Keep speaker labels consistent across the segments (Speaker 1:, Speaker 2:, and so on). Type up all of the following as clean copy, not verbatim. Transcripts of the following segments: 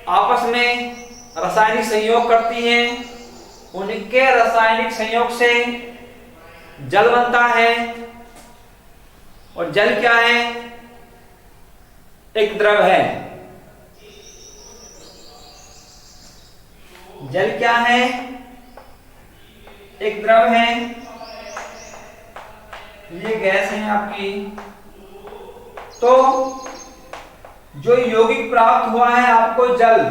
Speaker 1: आपस में रासायनिक संयोग करती हैं, उनके रासायनिक संयोग से जल बनता है। और जल क्या है? एक द्रव है। जल क्या है? एक द्रव है। ये गैस है आपकी। तो जो यौगिक प्राप्त हुआ है आपको जल,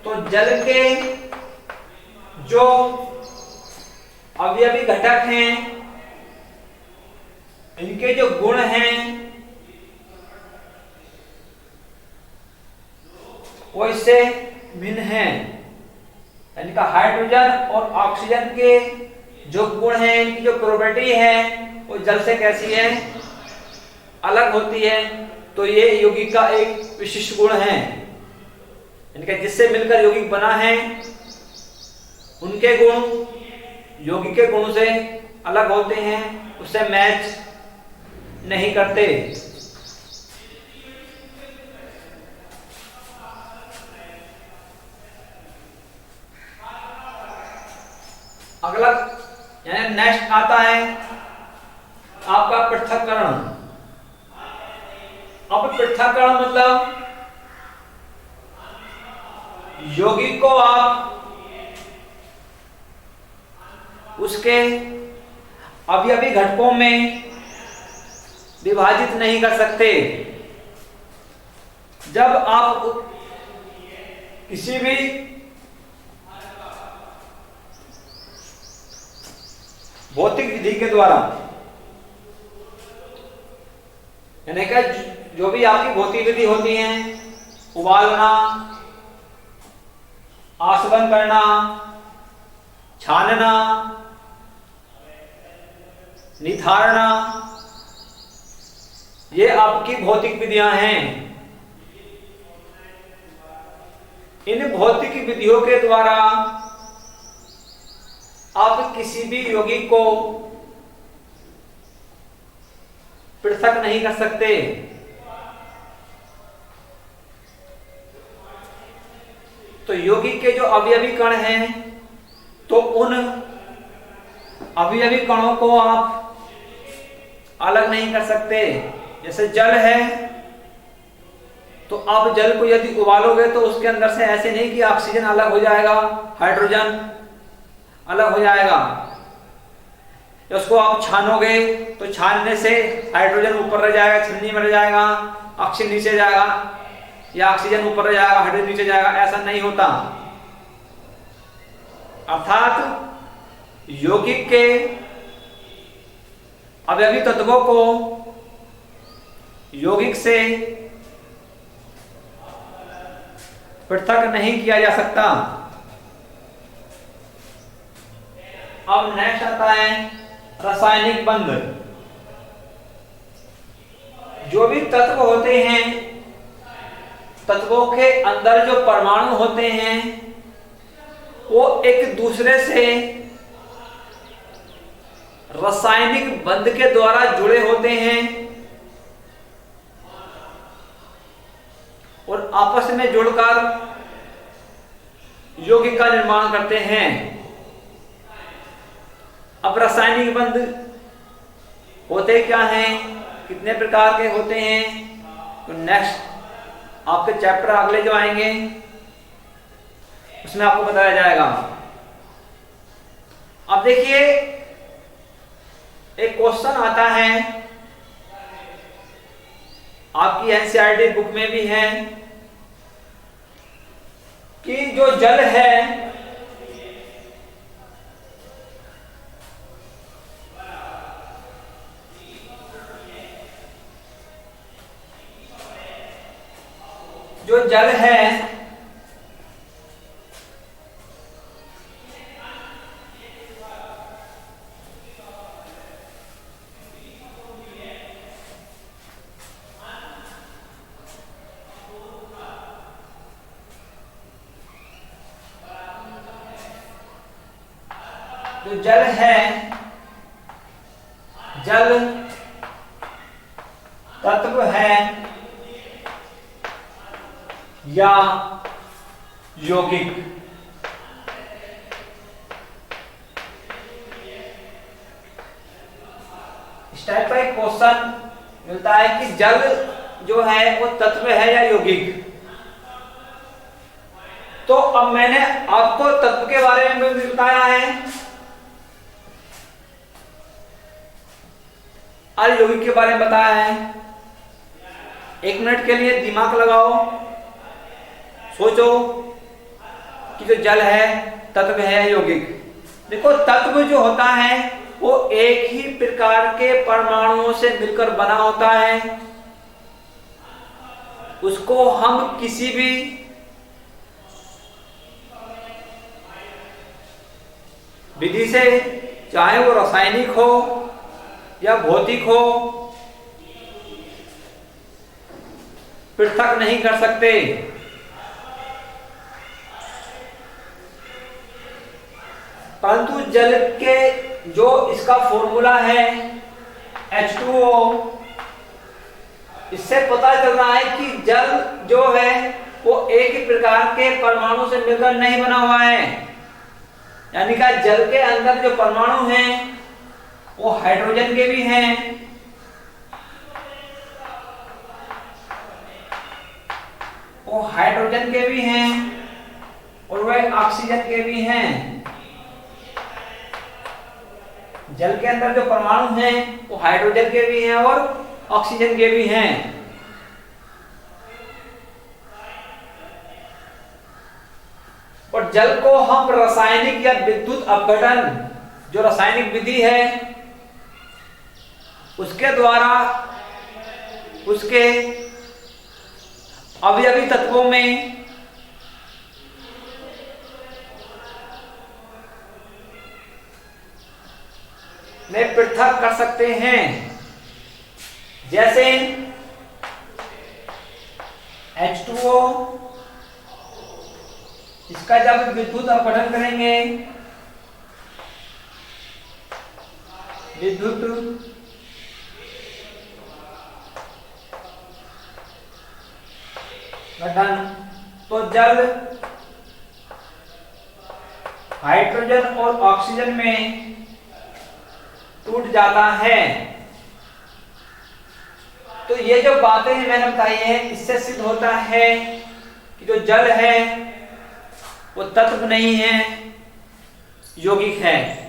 Speaker 1: तो जल के जो अवयवी घटक हैं, इनके जो गुण हैं वो इससे भिन्न हैं। इनका हाइड्रोजन और ऑक्सीजन के जो गुण हैं, इनकी जो प्रॉपर्टी है वो जल से कैसी है? अलग होती है। तो ये यौगिक का एक विशिष्ट गुण है। इनके जिससे मिलकर यौगिक बना है, उनके गुण यौगिक के गुण से अलग होते हैं, उससे मैच नहीं करते। अगला यानी नेक्स्ट आता है आपका पृथक्करण। अब पृथक्करण मतलब यौगिक को आप उसके अवयवी घटकों में विभाजित नहीं कर सकते। जब आप किसी भी भौतिक विधि के द्वारा, यानी कि जो भी आपकी भौतिक विधि होती है, उबालना, आसवन करना, छानना, निथारना, ये आपकी भौतिक विधियां हैं। इन भौतिक विधियों के द्वारा आप किसी भी यौगिक को पृथक नहीं कर सकते। तो यौगिक के जो अवयवी कण हैं, तो उन अवयवी कणों को आप अलग नहीं कर सकते। जैसे जल है, तो आप जल को यदि उबालोगे तो उसके अंदर से ऐसे नहीं कि ऑक्सीजन अलग हो जाएगा, हाइड्रोजन अलग हो जाएगा। उसको आप छानोगे तो छानने से हाइड्रोजन ऊपर रह जाएगा, छन्नी में रह जाएगा, ऑक्सीजन नीचे जाएगा, या ऑक्सीजन ऊपर रह जाएगा, हाइड्रोजन नीचे जाएगा। ऐसा नहीं होता। अर्थात यौगिक के अवयवी तत्वों को यौगिक से पृथक नहीं किया जा सकता। अब नेक्स्ट आता है रासायनिक बंध। जो भी तत्व होते हैं, तत्वों के अंदर जो परमाणु होते हैं, वो एक दूसरे से रासायनिक बंध के द्वारा जुड़े होते हैं और आपस में जुड़कर यौगिक का निर्माण करते हैं। अब रासायनिक बंध होते क्या हैं, कितने प्रकार के होते हैं, तो नेक्स्ट आपके चैप्टर अगले जो आएंगे उसमें आपको बताया जाएगा। अब देखिए, एक क्वेश्चन आता है, आपकी एनसीईआरटी बुक में भी है, कि जो जल है जो जल है जो जल है, जल तत्व है, या यौगिक। इस टाइप का एक क्वेश्चन मिलता है कि जल जो है वो तत्व है या यौगिक। तो अब मैंने आपको तत्व के बारे में भी बताया है और यौगिक के बारे में बताया है। 1 मिनट के लिए दिमाग लगाओ, सोचो कि जो जल है तत्व है या यौगिक। देखो, तत्व जो होता है वो एक ही प्रकार के परमाणुओं से मिलकर बना होता है। उसको हम किसी भी विधि से, चाहे वो रासायनिक हो या भौतिक हो, पृथक नहीं कर सकते। परंतु जल के जो इसका फॉर्मूला है H2O, इससे पता चल रहा है कि जल जो है वो एक ही प्रकार के परमाणु से मिलकर नहीं बना हुआ है। यानी कि जल के अंदर जो परमाणु हैं वो हाइड्रोजन के भी हैं, वो हाइड्रोजन के भी हैं और वह ऑक्सीजन के भी हैं। जल के अंदर जो परमाणु हैं वो हाइड्रोजन के भी हैं और ऑक्सीजन के भी हैं। और जल को हम रासायनिक या विद्युत अपघटन, जो रासायनिक विधि है उसके द्वारा उसके अवयवी तत्वों में पृथक कर सकते हैं। जैसे H2O, इसका जब विद्युत अपघटन करेंगे, विद्युत गठन, तो जल हाइड्रोजन और ऑक्सीजन में टूट जाता है। तो ये जो बातें हैं मैंने बताई है, इससे सिद्ध होता है कि जो जल है वो तत्व नहीं है, यौगिक है।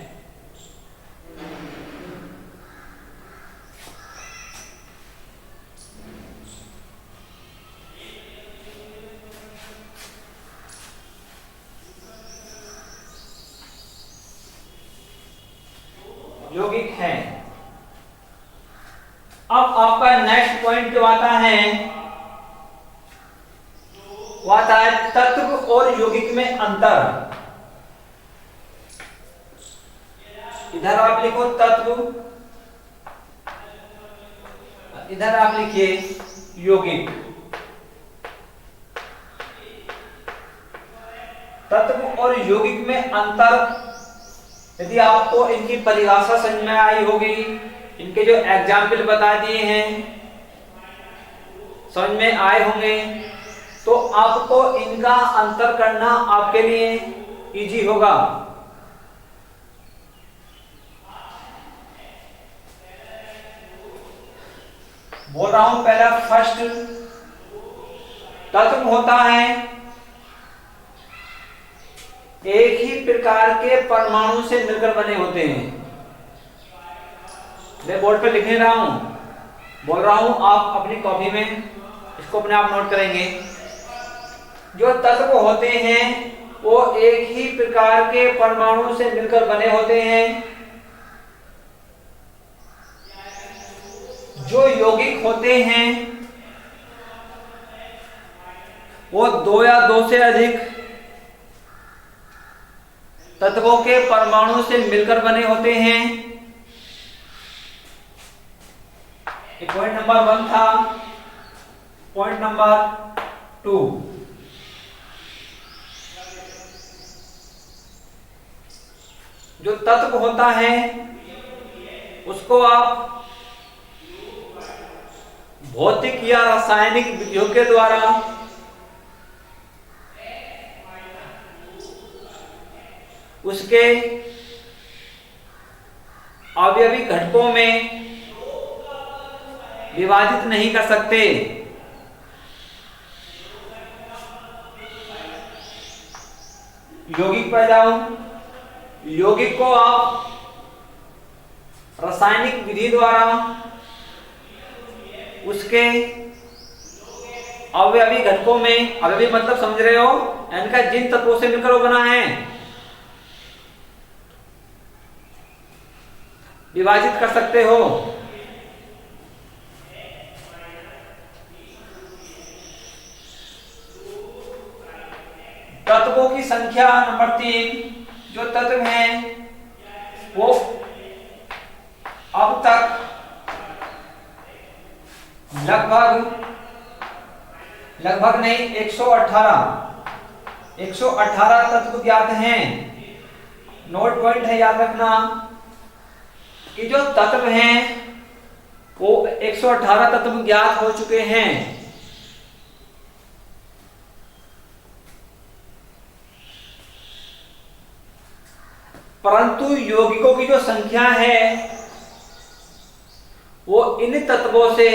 Speaker 1: यौगिक है। अब आपका नेक्स्ट पॉइंट जो आता है वो आता है तत्व और यौगिक में अंतर। इधर आप लिखो तत्व, इधर आप लिखिए यौगिक। तत्व और यौगिक में अंतर यदि आपको इनकी परिभाषा समझ में आई होगी, इनके जो एग्जाम्पल बता दिए हैं समझ में आए होंगे, तो आपको इनका अंतर करना आपके लिए इजी होगा। बोल रहा हूं, पहला फर्स्ट, तत्व होता है एक ही प्रकार के परमाणु से मिलकर बने होते हैं। मैं बोर्ड पे लिख नहीं रहा हूं, बोल रहा हूं, आप अपनी कॉपी में इसको अपने आप नोट करेंगे। जो तत्व होते हैं वो एक ही प्रकार के परमाणु से मिलकर बने होते हैं। जो यौगिक होते हैं वो 2 या 2 से अधिक तत्वों के परमाणु से मिलकर बने होते हैं। पॉइंट नंबर 1 था। पॉइंट नंबर 2, जो तत्व होता है उसको आप भौतिक या रासायनिक विधियों के द्वारा उसके अवयवी घटकों में विभाजित नहीं कर सकते। यौगिक पर जाओ। यौगिक को आप रासायनिक विधि द्वारा उसके अवयवी घटकों में, अवयवी मतलब समझ रहे हो, इनका जिन तत्वों से मिलकर वो बना है, विभाजित कर सकते हो। तत्वों की संख्या नंबर 3, जो तत्व हैं वो अब तक लगभग नहीं 118 तत्व ज्ञात हैं। नोट पॉइंट है, याद रखना कि जो तत्व हैं वो 118 तत्व ज्ञात हो चुके हैं। परंतु यौगिकों की जो संख्या है वो इन तत्वों से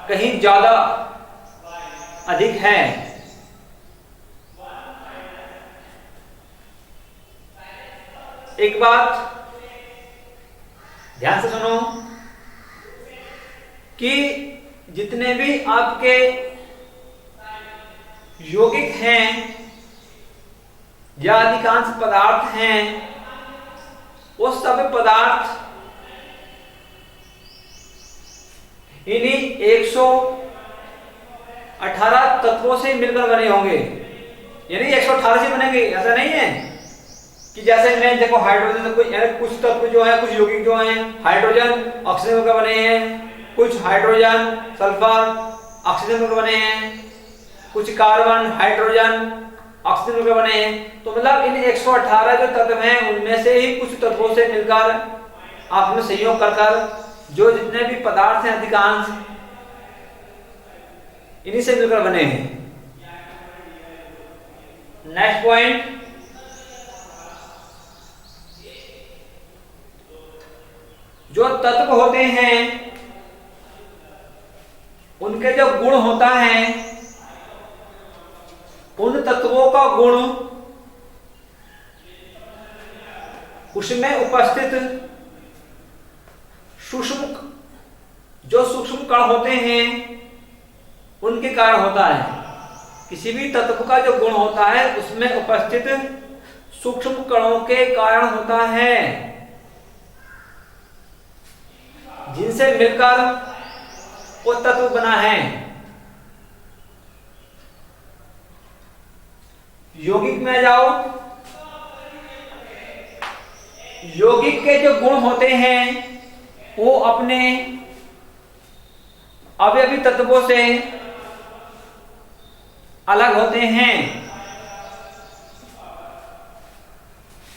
Speaker 1: कहीं ज्यादा अधिक है। एक बात ध्यान से सुनो कि जितने भी आपके यौगिक हैं या अधिकांश पदार्थ हैं, वो सब पदार्थ इन्हीं 118 तत्वों से मिलकर बने होंगे। यानी 118 से बनेंगे, ऐसा नहीं है कि जैसे मैं देखो हाइड्रोजन, कुछ तत्व जो है, कुछ यौगिक जो हैं हाइड्रोजन ऑक्सीजन का बने हैं, कुछ हाइड्रोजन सल्फर ऑक्सीजन का बने हैं, कुछ कार्बन हाइड्रोजन ऑक्सीजन का बने हैं। तो मतलब इन 118 जो तत्व हैं उनमें से ही कुछ तत्वों से मिलकर आपस में संयोग कर जो जितने भी पदार्थ हैं अधिकांश इन्हीं से मिलकर बने हैं। नेक्स्ट पॉइंट, जो तत्व होते हैं उनके जो गुण होता है, उन तत्वों का गुण उसमें उपस्थित सूक्ष्म कण होते हैं उनके कारण होता है। किसी भी तत्व का जो गुण होता है उसमें उपस्थित सूक्ष्म कणों के कारण होता है, जिनसे मिलकर वो तत्व बना है। यौगिक में जाओ। यौगिक के जो गुण होते हैं वो अपने अवयवी तत्वों से अलग होते हैं।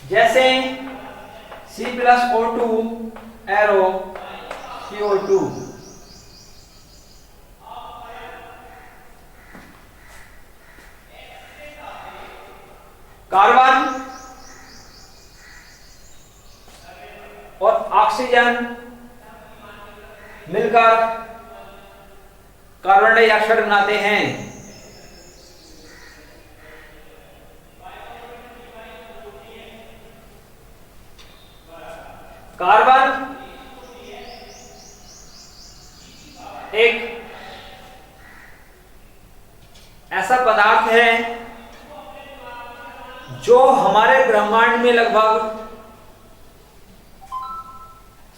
Speaker 1: जैसे C+O2 एरो CO2, कार्बन और ऑक्सीजन मिलकर कार्बन डाइऑक्साइड बनाते हैं। कार्बन एक ऐसा पदार्थ है जो हमारे ब्रह्मांड में लगभग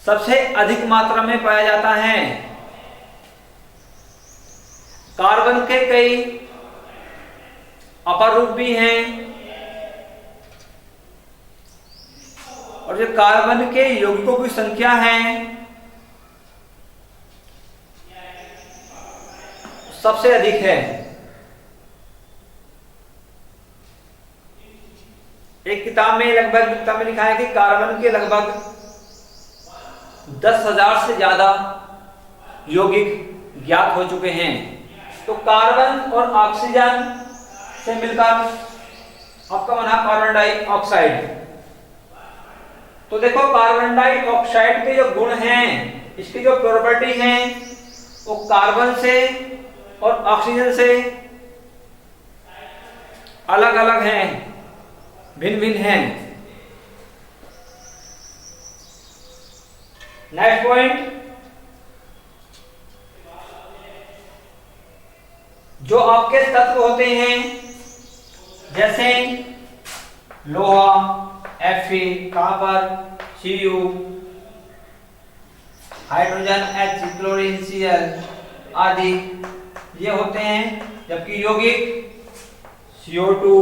Speaker 1: सबसे अधिक मात्रा में पाया जाता है। कार्बन के कई अपर रूप भी हैं और जो कार्बन के यौगिकों की संख्या है सबसे अधिक है। एक किताब में लिखा है कि कार्बन के लगभग 10,000 से ज्यादा यौगिक ज्ञात हो चुके हैं। तो कार्बन और ऑक्सीजन से मिलकर आपका बना कार्बन डाइऑक्साइड। तो देखो कार्बन डाइऑक्साइड के जो गुण हैं, इसकी जो प्रॉपर्टी है वो कार्बन से और ऑक्सीजन से अलग अलग हैं, भिन्न भिन्न हैं। नेक्स्ट पॉइंट, जो आपके तत्व होते हैं जैसे लोहा, Fe, copper, Cu, hydrogen H, chlorine Cl आदि ये होते हैं, जबकि यौगिक CO2,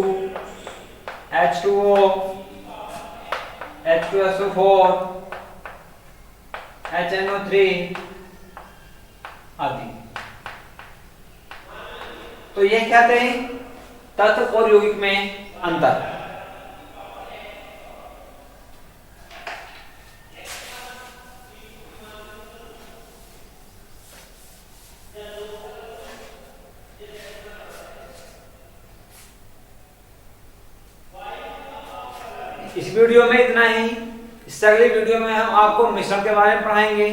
Speaker 1: H2O, H2SO4, HNO3 आदि। तो ये क्या थे तत्व और यौगिक में अंतर। इस वीडियो में इतना ही। इससे अगली वीडियो में हम आपको मिश्रण के बारे में पढ़ाएंगे।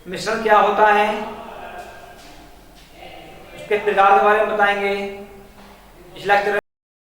Speaker 1: मिश्रण क्या होता है, उसके प्रकार के बारे में बताएंगे। इस लेक्चर